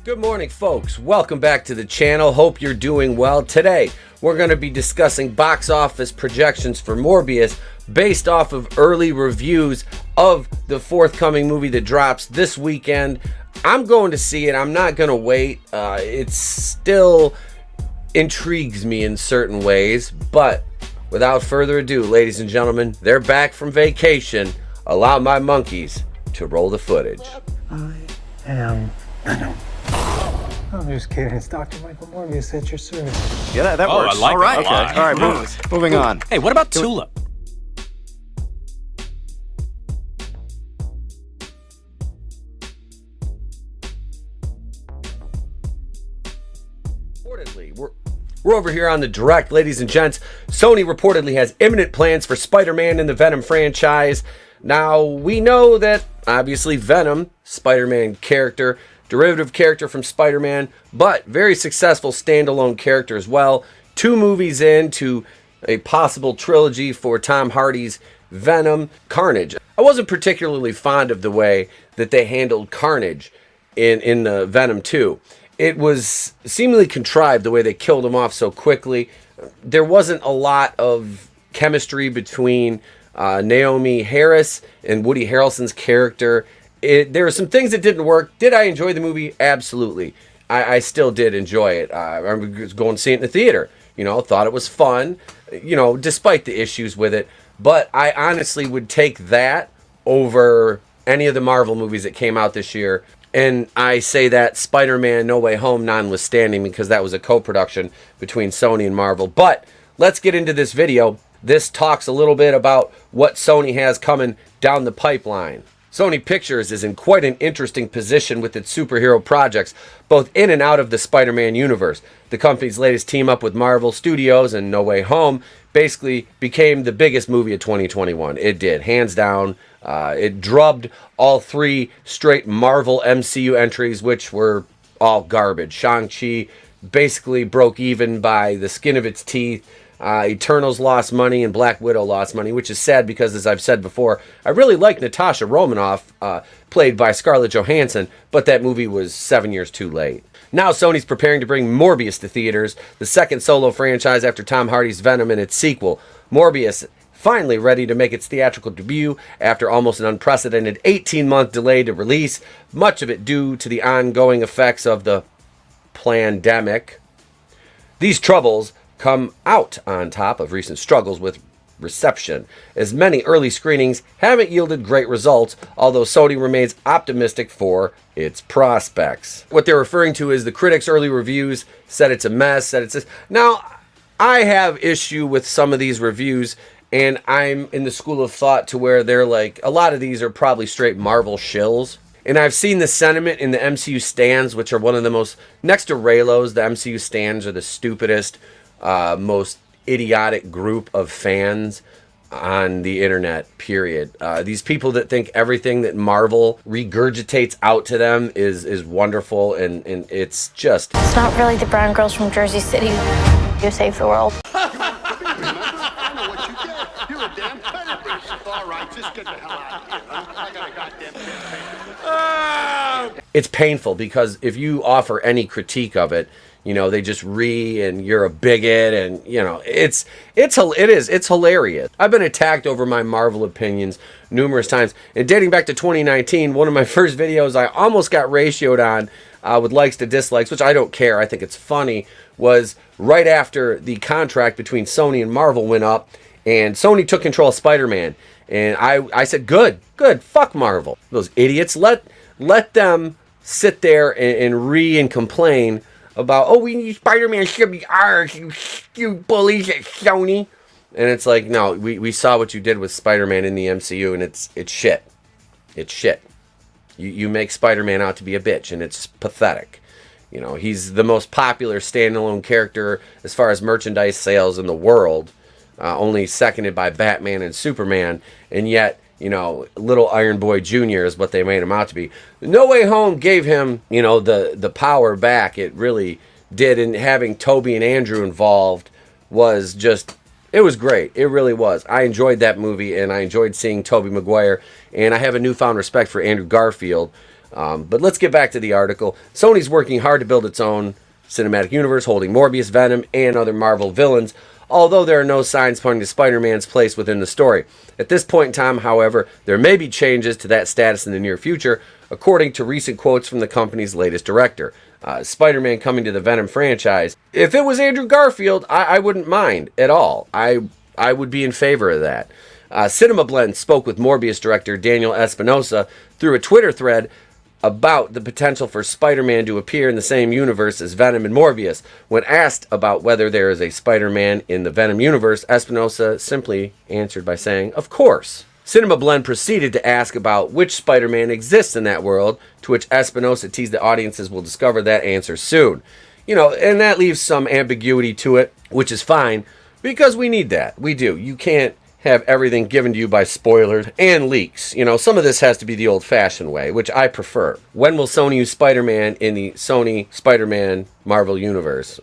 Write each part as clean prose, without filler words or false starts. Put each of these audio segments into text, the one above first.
Good morning, folks. Welcome back to the channel. Hope you're doing well. Today, we're going to be discussing box office projections for Morbius based off of early reviews of the forthcoming movie that drops this weekend. I'm going to see it. I'm not going to wait. It still intrigues me in certain ways, but without further ado, ladies and gentlemen, they're back from vacation. Allow my monkeys to roll the footage. I am Venom. I'm just kidding. It's Dr. Michael Morbius at your service. Yeah, that works. I like all right, it a lot. okay. All right, moving on. Hey, what about Tulip? Reportedly, we're over here on the direct, ladies and gents. Sony reportedly has imminent plans for Spider-Man in the Venom franchise. Now, we know that, obviously, Venom, Spider-Man character, derivative character from Spider-Man, but very successful standalone character as well. 2 movies into a possible trilogy for Tom Hardy's Venom. Carnage. I wasn't particularly fond of the way that they handled Carnage in the Venom 2. It was seemingly contrived the way they killed him off so quickly. There wasn't a lot of chemistry between Naomi Harris and Woody Harrelson's character. There were some things that didn't work. Did I enjoy the movie? Absolutely. I still did enjoy it. I remember going to see it in the theater. Thought it was fun, despite the issues with it. But I honestly would take that over any of the Marvel movies that came out this year. And I say that Spider-Man No Way Home notwithstanding, because that was a co-production between Sony and Marvel. But let's get into this video. This talks a little bit about what Sony has coming down the pipeline. Sony Pictures is in quite an interesting position with its superhero projects, both in and out of the Spider-Man universe. The company's latest team up with Marvel Studios and No Way Home basically became the biggest movie of 2021. It did, hands down. It drubbed all 3 straight Marvel MCU entries, which were all garbage. Shang-Chi basically broke even by the skin of its teeth. Eternals lost money and Black Widow lost money, which is sad because, as I've said before, I really like Natasha Romanoff, played by Scarlett Johansson, but that movie was 7 years too late. Now Sony's preparing to bring Morbius to theaters, the second solo franchise after Tom Hardy's Venom and its sequel. Morbius finally ready to make its theatrical debut after almost an unprecedented 18-month delay to release, much of it due to the ongoing effects of the plandemic. These troubles come out on top of recent struggles with reception, as many early screenings haven't yielded great results, although Sony remains optimistic for its prospects. What they're referring to is the critics' early reviews said it's a mess, said it's this. Now, I have issue with some of these reviews, and I'm in the school of thought to where they're like, a lot of these are probably straight Marvel shills. And I've seen the sentiment in the MCU stands, which are one of the most, next to Raylos, the MCU stands are the stupidest, most idiotic group of fans on the internet, period. These people that think everything that Marvel regurgitates out to them is wonderful, and it's just... It's not really the brown girls from Jersey City who save the world. You're a damn predator. All right, just get the hell out of here. I got a goddamn It's painful because if you offer any critique of it, they just and you're a bigot, and it's hilarious. I've been attacked over my Marvel opinions numerous times, and dating back to 2019, one of my first videos I almost got ratioed on with likes to dislikes, which I don't care. I think it's funny. Was right after the contract between Sony and Marvel went up, and Sony took control of Spider-Man, and I said, good, fuck Marvel, those idiots. Let them sit there and complain about, we need Spider-Man should be ours, you bullies at Sony. And it's like, no, we saw what you did with Spider-Man in the MCU, and it's shit. It's shit. You make Spider-Man out to be a bitch, and it's pathetic. He's the most popular standalone character as far as merchandise sales in the world, only seconded by Batman and Superman, and yet, little Iron Boy Jr. is what they made him out to be. No Way Home gave him, the power back. It really did, and having Toby and Andrew involved was just, it was great. It really was. I enjoyed that movie, and I enjoyed seeing Tobey Maguire, and I have a newfound respect for Andrew Garfield. But let's get back to the article. Sony's working hard to build its own cinematic universe, holding Morbius, Venom, and other Marvel villains, although there are no signs pointing to Spider-Man's place within the story. At this point in time, however, there may be changes to that status in the near future, according to recent quotes from the company's latest director. Spider-Man coming to the Venom franchise. If it was Andrew Garfield, I wouldn't mind at all. I would be in favor of that. Cinema Blend spoke with Morbius director Daniel Espinosa through a Twitter thread about the potential for Spider-Man to appear in the same universe as Venom and Morbius. When asked about whether there is a Spider-Man in the Venom universe, Espinosa simply answered by saying, "Of course." Cinema Blend proceeded to ask about which Spider-Man exists in that world, to which Espinosa teased that audiences will discover that answer soon. And that leaves some ambiguity to it, which is fine, because we need that. We do. You can't have everything given to you by spoilers and leaks. Some of this has to be the old-fashioned way, which I prefer. When will Sony use Spider-Man in the Sony Spider-Man Marvel universe?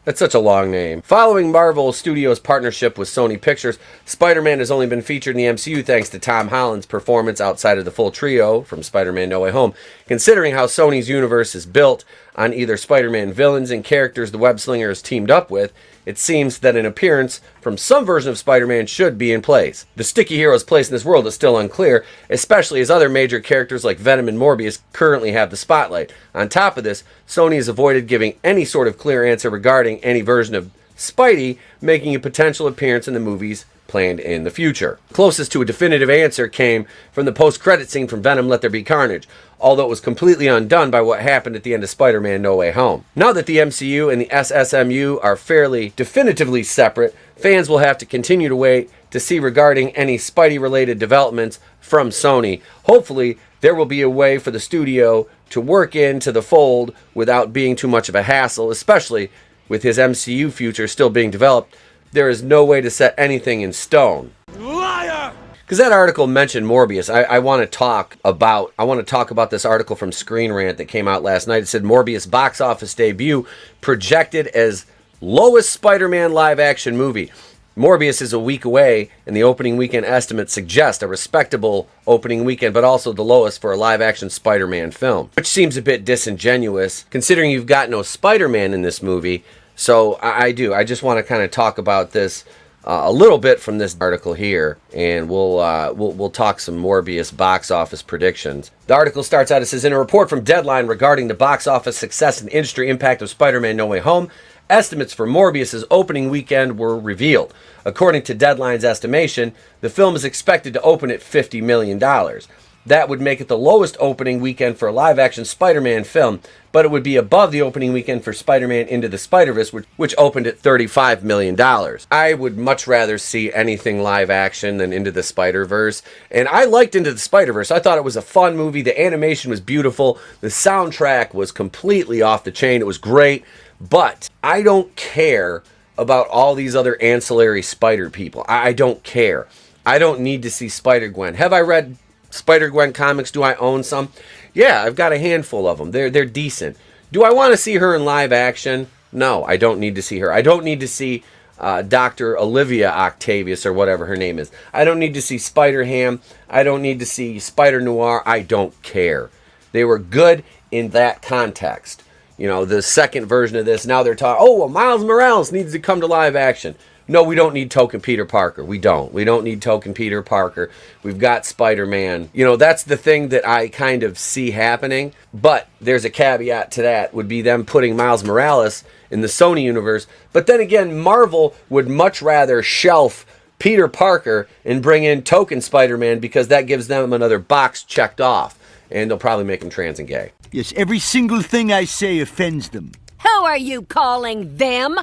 That's such a long name. Following Marvel Studios' partnership with Sony Pictures, Spider-Man has only been featured in the MCU thanks to Tom Holland's performance outside of the full trio from Spider-Man No Way Home. Considering how Sony's universe is built on either Spider-Man villains and characters the web-slinger is teamed up with, it seems that an appearance from some version of Spider-Man should be in place. The sticky hero's place in this world is still unclear, especially as other major characters like Venom and Morbius currently have the spotlight. On top of this, Sony has avoided giving any sort of clear answer regarding any version of Spidey making a potential appearance in the movies planned in the future. Closest to a definitive answer came from the post-credit scene from Venom Let There Be Carnage, although it was completely undone by what happened at the end of Spider-Man No Way Home. Now that the MCU and the SSMU are fairly definitively separate, fans will have to continue to wait to see regarding any Spidey-related developments from Sony. Hopefully, there will be a way for the studio to work into the fold without being too much of a hassle, especially with his MCU future still being developed. There is no way to set anything in stone. Liar! Because that article mentioned Morbius. I want to talk about this article from Screen Rant that came out last night. It said Morbius box office debut projected as lowest Spider-Man live-action movie. Morbius is a week away, and the opening weekend estimates suggest a respectable opening weekend, but also the lowest for a live-action Spider-Man film, which seems a bit disingenuous, considering you've got no Spider-Man in this movie. So I just want to kind of talk about this a little bit from this article here, and we'll talk some Morbius box office predictions. The article starts out, it says, in a report from Deadline regarding the box office success and industry impact of Spider-Man No Way Home, estimates for Morbius's opening weekend were revealed. According to Deadline's estimation, the film is expected to open at $50 million. That would make it the lowest opening weekend for a live-action Spider-Man film, but it would be above the opening weekend for Spider-Man Into the Spider-Verse, which opened at $35 million. I would much rather see anything live-action than Into the Spider-Verse, and I liked Into the Spider-Verse. I thought it was a fun movie. The animation was beautiful. The soundtrack was completely off the chain. It was great, but I don't care about all these other ancillary Spider people. I don't care. I don't need to see Spider-Gwen. Have I read Spider-Gwen comics? Do I own some? Yeah, I've got a handful of them. They're decent. Do I want to see her in live action? No, I don't need to see her. I don't need to see Dr. Olivia Octavius or whatever her name is. I don't need to see Spider-Ham. I don't need to see Spider-Noir. I don't care. They were good in that context. The second version of this, now they're talking, oh, well, Miles Morales needs to come to live action. No, we don't need token Peter Parker. We don't need token Peter Parker. We've got Spider-Man. That's the thing that I kind of see happening. But there's a caveat to that, would be them putting Miles Morales in the Sony universe. But then again, Marvel would much rather shelf Peter Parker and bring in token Spider-Man because that gives them another box checked off. And they'll probably make him trans and gay. Yes, every single thing I say offends them. Who are you calling them?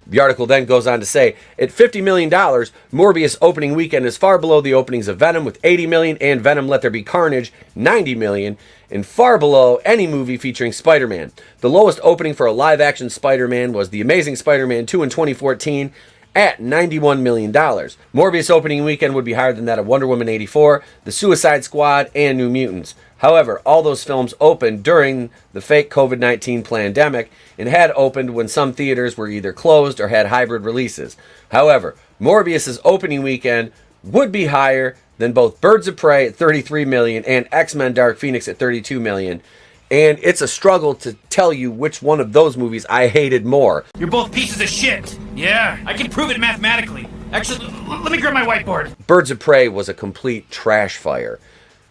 The article then goes on to say, at $50 million, Morbius opening weekend is far below the openings of Venom with $80 million and Venom Let There Be Carnage, $90 million, and far below any movie featuring Spider-Man. The lowest opening for a live-action Spider-Man was The Amazing Spider-Man 2 in 2014 at $91 million. Morbius opening weekend would be higher than that of Wonder Woman 84, The Suicide Squad, and New Mutants. However, all those films opened during the fake COVID-19 pandemic and had opened when some theaters were either closed or had hybrid releases. However, Morbius's opening weekend would be higher than both Birds of Prey at 33 million and X-Men Dark Phoenix at 32 million. And it's a struggle to tell you which one of those movies I hated more. You're both pieces of shit. Yeah, I can prove it mathematically. Actually, let me grab my whiteboard. Birds of Prey was a complete trash fire.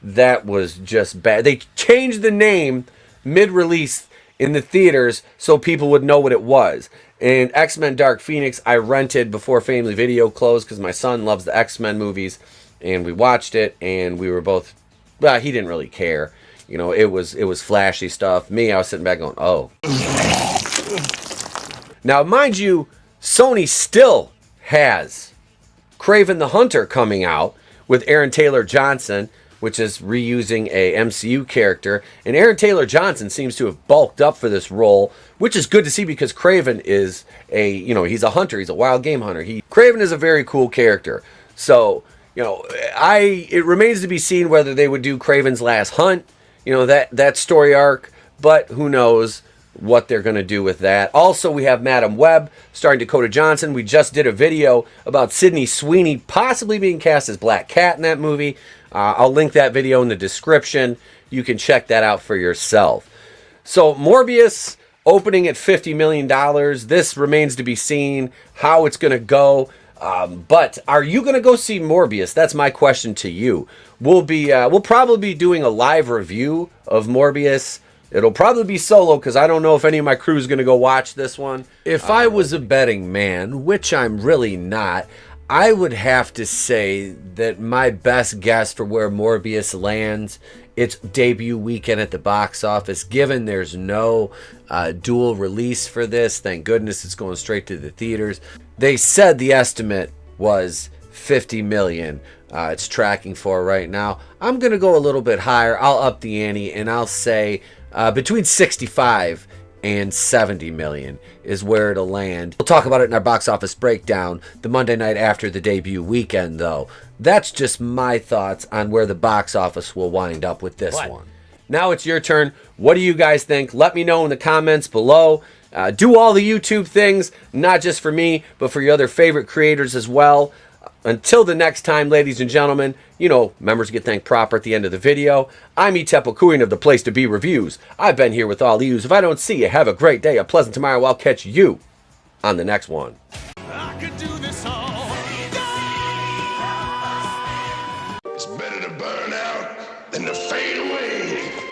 That was just bad. They changed the name mid-release in the theaters so people would know what it was. And X-Men Dark Phoenix I rented before Family Video closed because my son loves the X-Men movies. And we watched it and we were both, well, he didn't really care. You know, it was flashy stuff. Me, I was sitting back going, oh. Now, mind you, Sony still has Kraven the Hunter coming out with Aaron Taylor Johnson, which is reusing a MCU character. And Aaron Taylor Johnson seems to have bulked up for this role, which is good to see because Kraven is he's a hunter. He's a wild game hunter. Kraven is a very cool character. So, it remains to be seen whether they would do Kraven's Last Hunt, that story arc, but who knows what they're going to do with that. Also, we have Madam Web starring Dakota Johnson. We just did a video about Sydney Sweeney possibly being cast as Black Cat in that movie. I'll link that video in the description. You can check that out for yourself. So, Morbius opening at $50 million. This remains to be seen how it's going to go. But are you going to go see Morbius? That's my question to you. We'll probably be doing a live review of Morbius. It'll probably be solo because I don't know if any of my crew is going to go watch this one. If I was a betting man, which I'm really not, I would have to say that my best guess for where Morbius lands, its debut weekend at the box office, given there's no dual release for this. Thank goodness it's going straight to the theaters. They said the estimate was 50 million. It's tracking for right now. I'm going to go a little bit higher. I'll up the ante and I'll say between 65 and 70 million is where it'll land. We'll talk about it in our box office breakdown the Monday night after the debut weekend, though. That's just my thoughts on where the box office will wind up with this one. Now it's your turn. What do you guys think? Let me know in the comments below. Do all the YouTube things, not just for me, but for your other favorite creators as well. Until the next time, ladies and gentlemen, members get thanked proper at the end of the video. I'm Etepo Kuin of The Place to Be Reviews. I've been here with all of yous. If I don't see you, have a great day, a pleasant tomorrow. I'll catch you on the next one. I could do this all day. It's better to burn out than to fade away.